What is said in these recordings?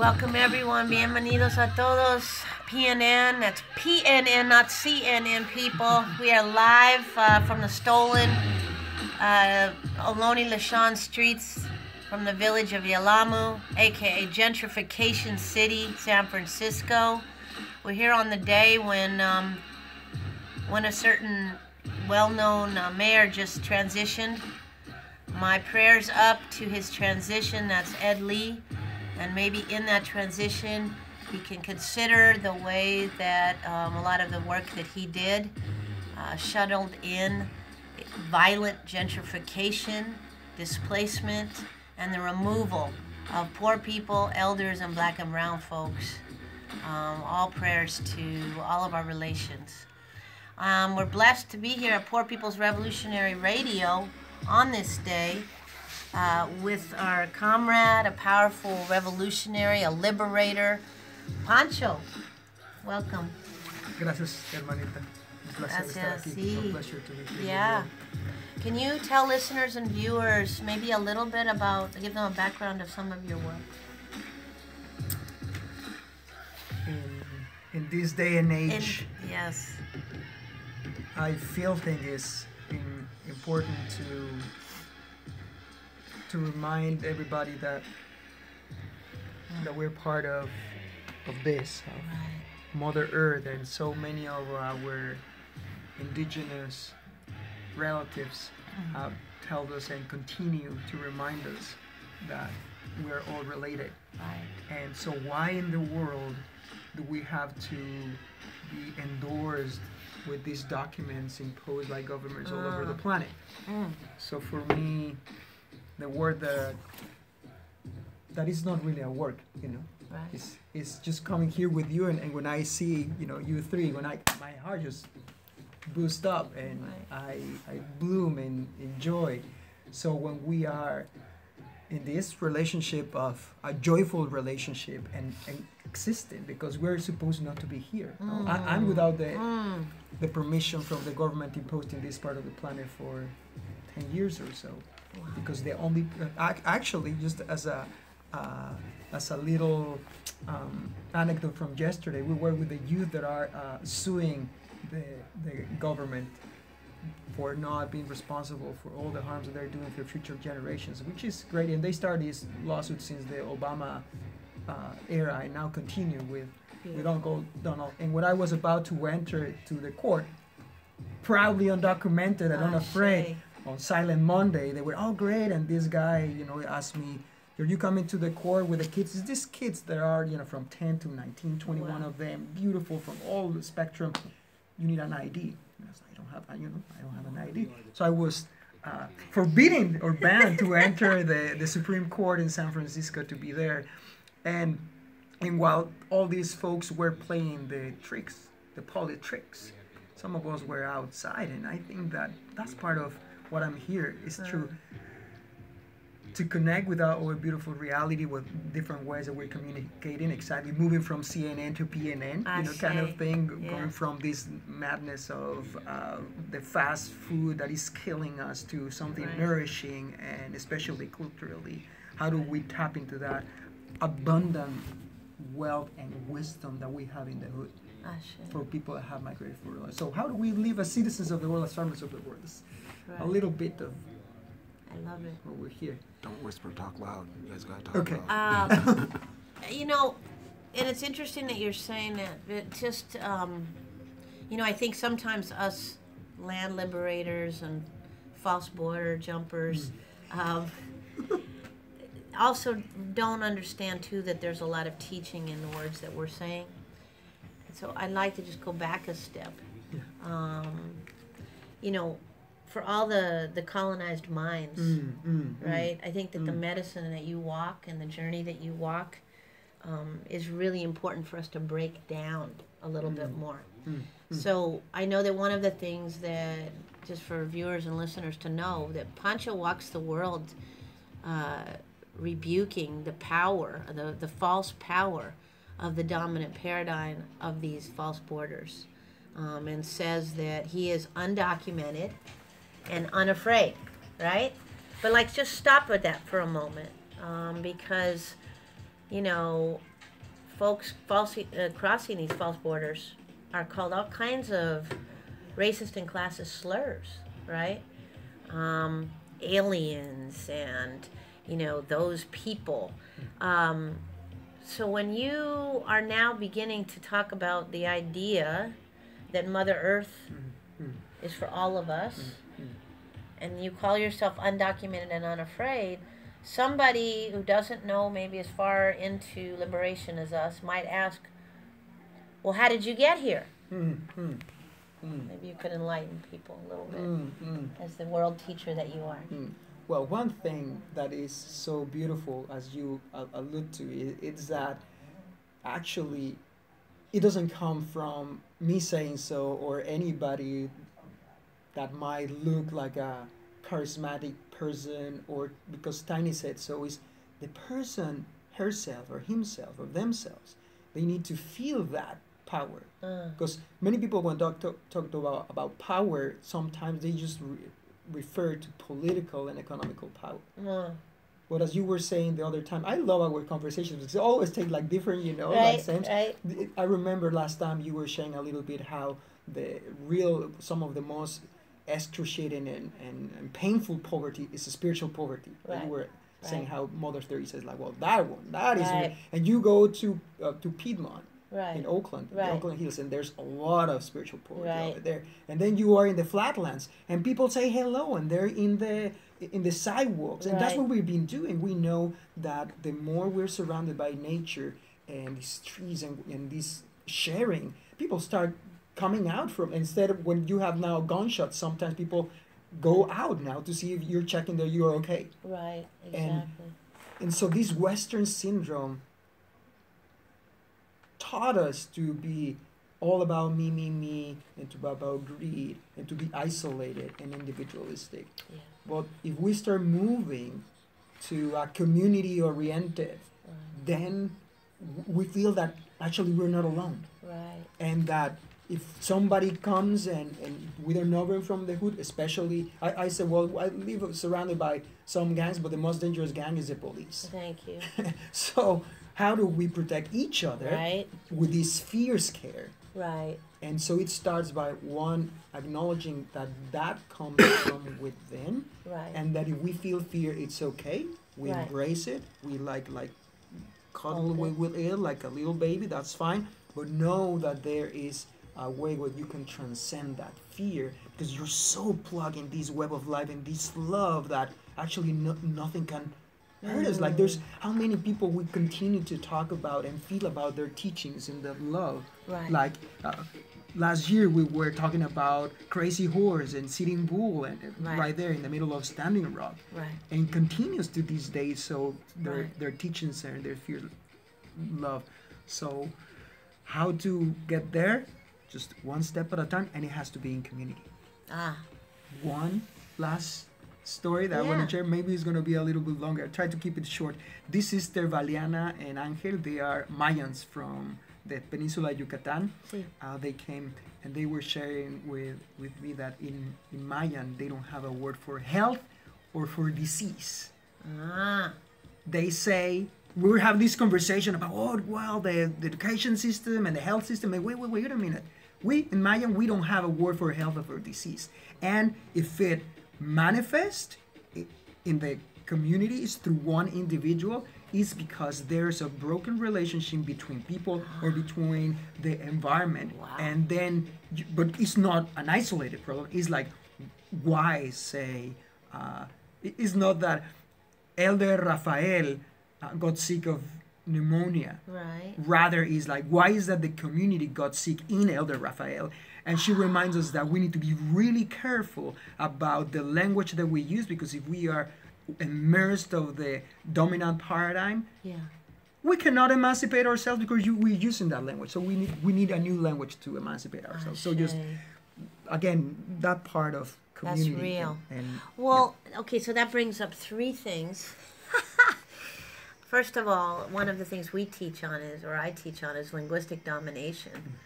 Welcome everyone, bienvenidos a todos. PNN, that's PNN, not CNN, people. We are live from the stolen Ohlone Lashon streets from the village of Yalamu, aka Gentrification City, San Francisco. We're here on the day when a certain well-known mayor just transitioned. My prayers up to his transition. That's Ed Lee. And maybe in that transition, he can consider the way that a lot of the work that he did shuttled in violent gentrification, displacement, and the removal of poor people, elders, and black and brown folks. All prayers to all of our relations. We're blessed to be here at Poor People's Revolutionary Radio on this day. With our comrade, a powerful revolutionary, a liberator, Pancho. Welcome. Gracias, hermanita. Un placer estar aquí. Sí. A pleasure to be here. Yeah. Can you tell listeners and viewers maybe a little bit about, give them a background of some of your work? In this day and age, Yes. I feel it's important to remind everybody that we're part of this, of Mother Earth, and so many of our indigenous relatives have told us and continue to remind us that we're all related. Right. And so why in the world do we have to be endorsed with these documents imposed by governments all over the planet? So for me, the word that is not really a work, Right. it's just coming here with you, and when I see, you three, my heart just boosts up, and Right. I bloom and enjoy. So when we are in this relationship of a joyful relationship and existing, because we're supposed not to be here. No? I'm without the permission from the government imposed in this part of the planet for 10 years or so. Wow. Because they only actually, just as a little anecdote from yesterday, we were with the youth that are suing the government for not being responsible for all the harms that they're doing for future generations, which is great. And they started this lawsuit since the Obama era, and now continue with Uncle Donald. And when I was about to enter to the court, proudly undocumented and unafraid, on Silent Monday, they were all great, and this guy, asked me, "Are you coming to the court with the kids?" It's these kids that are, from 10 to 19, 21 of them, beautiful from all the spectrum. You need an ID. And I was like, I don't have an ID. So I was forbidden or banned to enter the Supreme Court in San Francisco to be there. And while all these folks were playing the tricks, the politics, some of us were outside, and I think that's part of what I'm here is to connect with our beautiful reality with different ways that we're communicating, exactly moving from CNN to PNN, kind of thing, going from this madness of the fast food that is killing us to something nourishing, and especially culturally, how do we tap into that abundant wealth and wisdom that we have in the hood for people that have migrated for us. So how do we live as citizens of the world, as farmers of the world? A little bit of I love it. what we're here. Don't whisper, talk loud. You guys gotta talk loud. And it's interesting that you're saying that. It just, I think sometimes us land liberators and false border jumpers also don't understand, too, that there's a lot of teaching in the words that we're saying. And so I'd like to just go back a step. For all the colonized minds, right? I think that the medicine that you walk and the journey that you walk is really important for us to break down a little bit more. So I know that one of the things that, just for viewers and listeners to know, that Pancho walks the world rebuking the power, the false power of the dominant paradigm of these false borders, and says that he is undocumented and unafraid, right? But just stop with that for a moment, because folks crossing these false borders are called all kinds of racist and classist slurs, right? Aliens and, those people. So when you are now beginning to talk about the idea that Mother Earth is for all of us, and you call yourself undocumented and unafraid, somebody who doesn't know maybe as far into liberation as us might ask, well, how did you get here? Maybe you could enlighten people a little bit as the world teacher that you are. Well, one thing that is so beautiful, as you allude to, is that actually it doesn't come from me saying so or anybody that might look like a charismatic person, or because Tiny said so. Is the person herself or himself or themselves. They need to feel that power. Because many people, when talk about power, sometimes they just refer to political and economical power. But as you were saying the other time, I love our conversations. It's always take like different, like sense. Right. I remember last time you were sharing a little bit how some of the most excruciating and painful poverty is spiritual poverty. Right. You were saying how Mother Teresa is like, well, that is, Right. and you go to Piedmont. Right. In Oakland, Right. the Oakland Hills, and there's a lot of spiritual poverty Right. over there. And then you are in the flatlands, and people say hello, and they're in the sidewalks, and that's Right. what we've been doing. We know that the more we're surrounded by nature and these trees and this sharing, people start coming out from, instead of when you have now gunshots, sometimes people go out now to see if you're checking that you're okay. Right, exactly. And so this Western syndrome taught us to be all about me, and to be about greed, and to be isolated and individualistic. Yeah. But if we start moving to a community-oriented, then we feel that actually we're not alone. Right. And that if somebody comes and we don't know them from the hood, especially, I said, well, I live surrounded by some gangs, but the most dangerous gang is the police. Thank you. So how do we protect each other Right. with this fear scare? Right. And so it starts by one, acknowledging that comes from within, Right. and that if we feel fear, it's okay. We Right. embrace it. We like cuddle Hold it. with it like a little baby. That's fine. But know that there is a way where you can transcend that fear, because you're so plugged in this web of life and this love that actually nothing can hurt us. Like, there's how many people we continue to talk about and feel about their teachings and the love. Right. Like last year we were talking about Crazy Horse and Sitting Bull, and right there in the middle of Standing Rock. Right. And continues to these days. So Right. their teachings and their fear, love. So how to get there? Just one step at a time, and it has to be in community. One last story that I want to share. Maybe it's going to be a little bit longer. I try to keep it short. This sister Valiana and Angel, they are Mayans from the Peninsula Yucatan. Sí. They came and they were sharing with me that in Mayan they don't have a word for health or for disease. They say, we were having this conversation about, the education system and the health system. And wait a minute. We, in Mayan, we don't have a word for health or for disease. And if it manifests in the communities through one individual, it's because there's a broken relationship between people or between the environment. Wow. And then, but it's not an isolated problem. It's like, why say, it's not that Elder Rafael got sick of pneumonia. Right. Rather, is like, why is that the community got sick in Elder Rafael? And she reminds us that we need to be really careful about the language that we use, because if we are immersed of the dominant paradigm, we cannot emancipate ourselves because we're using that language. So we need a new language to emancipate ourselves. So just, again, that part of community. That's real. And okay, so that brings up three things. First of all, one of the things we teach on I teach on is linguistic domination,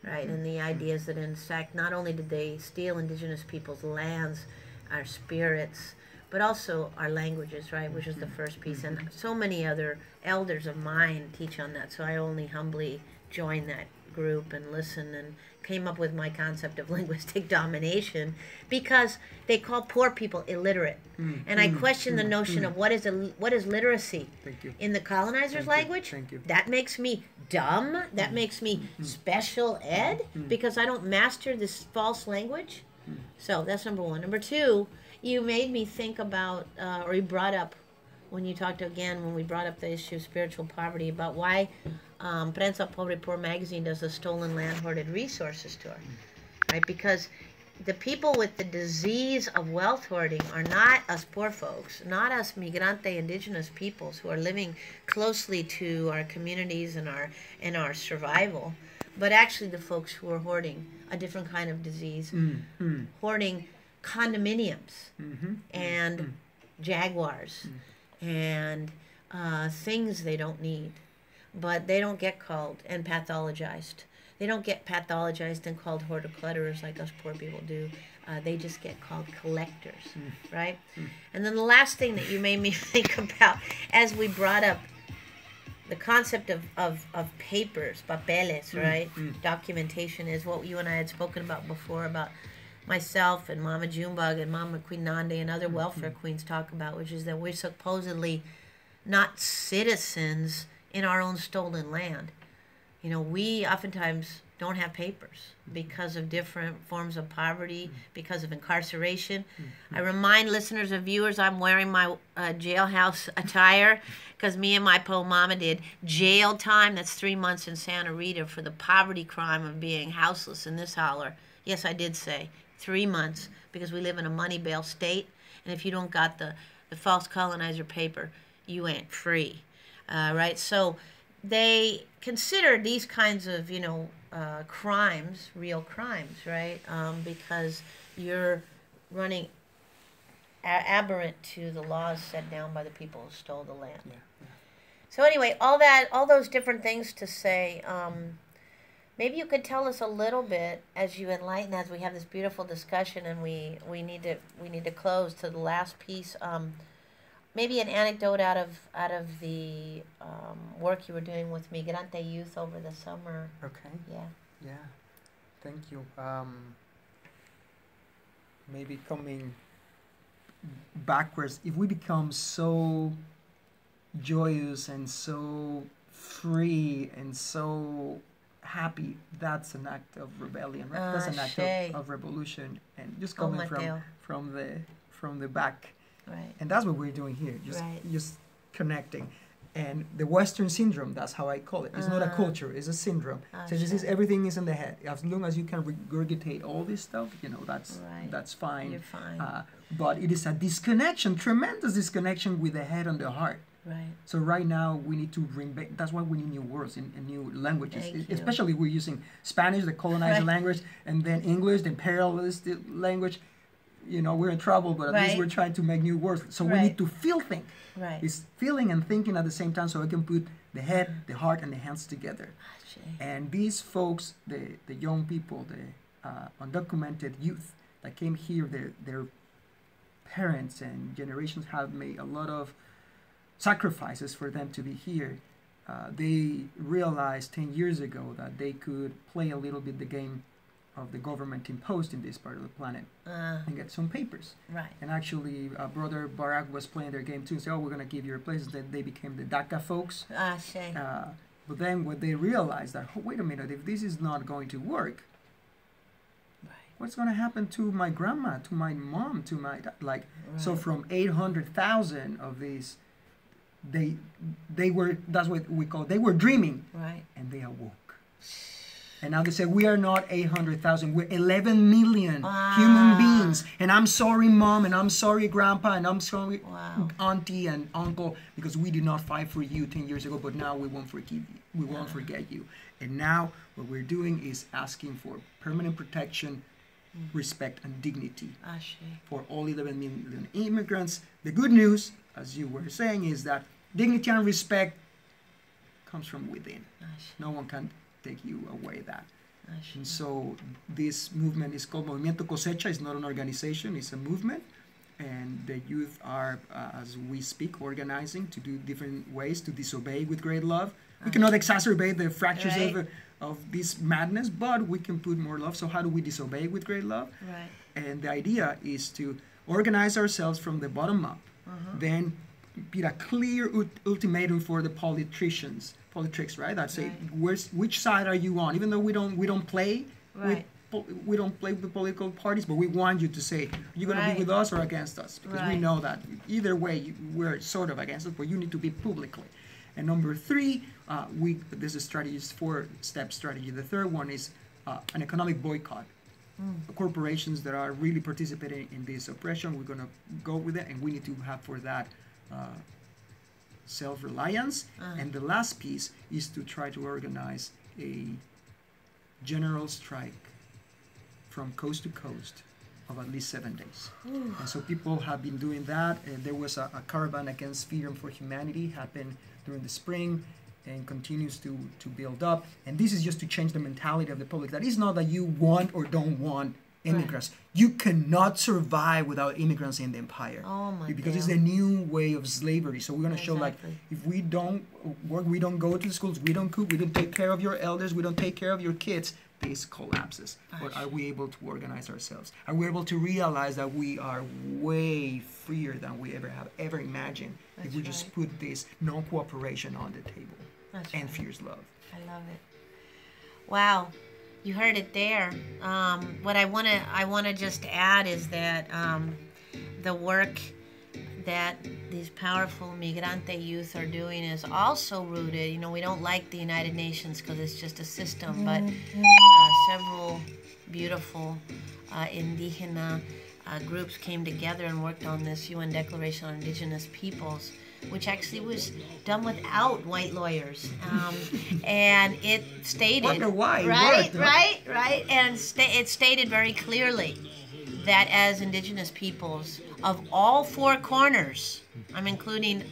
right? And the idea is that, in fact, not only did they steal indigenous people's lands, our spirits, but also our languages, right, which is the first piece. And so many other elders of mine teach on that, so I only humbly joined that group and listened and came up with my concept of linguistic domination, because they call poor people illiterate. And I question the notion of what is literacy in the colonizer's language. That makes me dumb. That makes me special ed because I don't master this false language. So that's number one. Number two, you made me think about, or you brought up, when we brought up the issue of spiritual poverty, about why Prensa Pobre Poor magazine does a stolen land hoarded resources tour, right? Because the people with the disease of wealth hoarding are not us poor folks, not us migrante indigenous peoples who are living closely to our communities and our survival, but actually the folks who are hoarding a different kind of disease, hoarding condominiums and Jaguars and things they don't need, but they don't get called and pathologized. They don't get pathologized and called hoarder clutterers like us poor people do. They just get called collectors, right? And then the last thing that you made me think about as we brought up the concept of papers, papeles, right? Documentation is what you and I had spoken about before, about myself and Mama Junebug and Mama Queen Nande and other welfare queens talk about, which is that we're supposedly not citizens in our own stolen land. You know, we oftentimes don't have papers because of different forms of poverty, because of incarceration. I remind listeners and viewers I'm wearing my jailhouse attire because me and my po mama did jail time. That's 3 months in Santa Rita for the poverty crime of being houseless in this holler. Yes, I did say 3 months because we live in a money bail state, and if you don't got the false colonizer paper, you ain't free, right? So they consider these kinds of, crimes, real crimes, right? Because you're running aberrant to the laws set down by the people who stole the land. So anyway, all those different things to say, maybe you could tell us a little bit as you enlighten, as we have this beautiful discussion, and we need to close to the last piece. Maybe an anecdote out of the work you were doing with Migrante Youth over the summer. Okay. Yeah. Thank you. Maybe coming backwards, if we become so joyous and so free and so happy, that's an act of rebellion, right? That's an act of revolution, and just coming from the back. Right. And that's what we're doing here, just connecting. And the Western syndrome, that's how I call it. It's not a culture, it's a syndrome. So this is, everything is in the head. As long as you can regurgitate all this stuff, that's fine. You're fine. But it is a disconnection, tremendous disconnection with the head and the heart. Right. So right now we need to bring back, that's why we need new words and new languages. Especially we're using Spanish, the colonizer language, and then English, the imperialist language. We're in trouble, but at least we're trying to make new words. So we need to feel things. Right. It's feeling and thinking at the same time, so we can put the head, the heart, and the hands together. And these folks, the young people, the undocumented youth that came here, their parents and generations have made a lot of sacrifices for them to be here. They realized 10 years ago that they could play a little bit the game of the government imposed in this part of the planet and get some papers. Right. And actually, Brother Barack was playing their game too and said, we're going to give you your places. Then they became the DACA folks. But then when they realized that, wait a minute, if this is not going to work, what's going to happen to my grandma, to my mom, to my dad? So from 800,000 of these, they were, that's what we call, they were dreaming. Right. And they awoke. And now they say, we are not 800,000, we're 11 million human beings. And I'm sorry, Mom, and I'm sorry, Grandpa, and I'm sorry, Auntie and Uncle, because we did not fight for you 10 years ago, but now we won't forgive you. We won't forget you. And now what we're doing is asking for permanent protection, respect, and dignity for all 11 million immigrants. The good news, as you were saying, is that dignity and respect comes from within. No one can take you away that. And so this movement is called Movimiento Cosecha. It's not an organization, it's a movement. and the youth are, as we speak, organizing to do different ways to disobey with great love. We cannot exacerbate the fractures of this madness, but we can put more love. So how do we disobey with great love? Right. And the idea is to organize ourselves from the bottom up, then put a clear ultimatum for the politics, right? That say, which side are you on? Even though we don't play with the political parties, but we want you to say, are you going to be with us or against us? Because we know that either way, we're sort of against us, but you need to be publicly. And number 3, this is strategies, 4-step strategy. The third one is an economic boycott. Corporations that are really participating in this oppression, we're going to go with it, and we need to have for that self-reliance. And the last piece is to try to organize a general strike from coast to coast of at least 7 days. And so people have been doing that. There was a caravan against freedom for humanity happened during the spring and continues to build up. And this is just to change the mentality of the public. That is not that you want or don't want immigrants. You cannot survive without immigrants in the empire. Oh my because it's a new way of slavery. So we're going to show, like, if we don't work, we don't go to the schools, we don't cook, we don't take care of your elders, we don't take care of your kids, this collapses. But are we able to organize ourselves? Are we able to realize that we are way freer than we ever imagined if we just put this non-cooperation on the table and fierce love? I love it. Wow. You heard it there. What I wanna just add is that the work that these powerful migrante youth are doing is also rooted. You know, we don't like the United Nations because it's just a system, but several beautiful indigena groups came together and worked on this UN Declaration on Indigenous Peoples, which actually was done without white lawyers, and it stated, wonder why right, and it stated very clearly that as indigenous peoples of all 4 corners, I'm including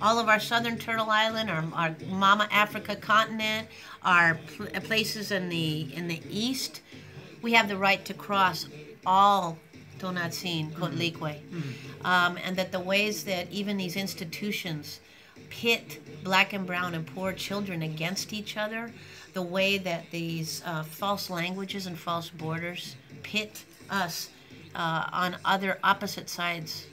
all of our southern Turtle Island, our Mama Africa continent, our places in the east, we have the right to cross all Tonatsin, Kotlikwe, and that the ways that even these institutions pit black and brown and poor children against each other, the way that these false languages and false borders pit us on other opposite sides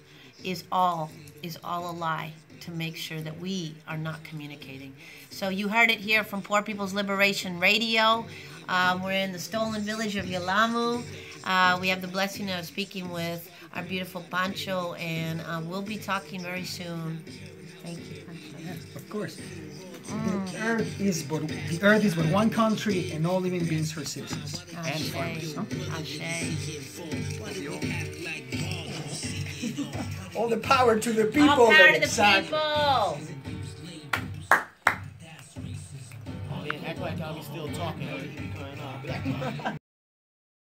is all a lie to make sure that we are not communicating. So you heard it here from Poor People's Liberation Radio. We're in the stolen village of Yalamu. We have the blessing of speaking with our beautiful Pancho, and we'll be talking very soon. Thank you, Pancho. Yeah, of course. The earth is but one country, and all living beings her citizens and farmers. All the power to the people. All power to the people. Oh yeah, act like I'll be still talking.